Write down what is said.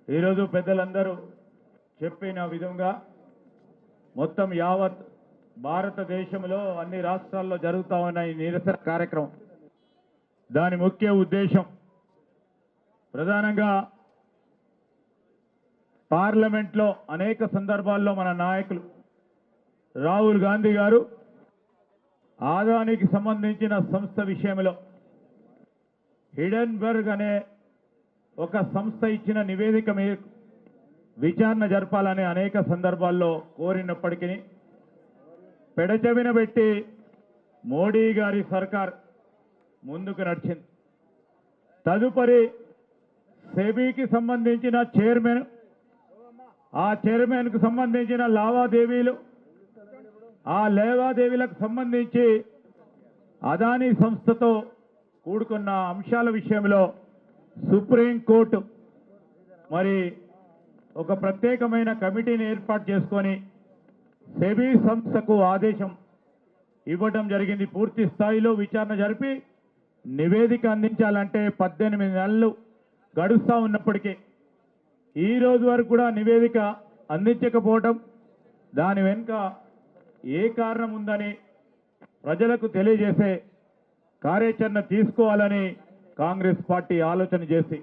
ఈరోజు పెద్దలందరూ చెప్పిన విధంగా మొత్తం యావత్ భారతదేశంలో అన్ని రాష్ట్రాల్లో జరుగుతూ ఉన్న ఈ నిరసన కార్యక్రమం దాని ముఖ్య ఉద్దేశం ప్రధానంగా పార్లమెంట్లో అనేక సందర్భాల్లో మన నాయకులు రాహుల్ గాంధీ గారు ఆదానికి సంబంధించిన సంస్థ విషయంలో హిడెన్బర్గ్ అనే ఒక సంస్థ ఇచ్చిన నివేదిక మీద విచారణ జరపాలని అనేక సందర్భాల్లో కోరినప్పటికీ పెడచెవిన పెట్టి మోడీ గారి సర్కార్ ముందుకు నడిచింది. తదుపరి సెబీకి సంబంధించిన చైర్మన్, ఆ చైర్మన్కు సంబంధించిన లావాదేవీలు, ఆ లావాదేవీలకు సంబంధించి అదానీ సంస్థతో కూడుకున్న అంశాల విషయంలో సుప్రీంకోర్టు మరి ఒక ప్రత్యేకమైన కమిటీని ఏర్పాటు చేసుకొని సెబీ సంస్థకు ఆదేశం ఇవ్వడం జరిగింది. పూర్తి స్థాయిలో విచారణ జరిపి నివేదిక అందించాలంటే 18 నెలలు గడుస్తూ ఉన్నప్పటికీ ఈ రోజు వరకు కూడా నివేదిక అందించకపోవడం, దాని వెనుక ఏ కారణం ఉందని ప్రజలకు తెలియజేసే కార్యాచరణ తీసుకోవాలని కాంగ్రెస్ పార్టీ ఆలోచన చేసి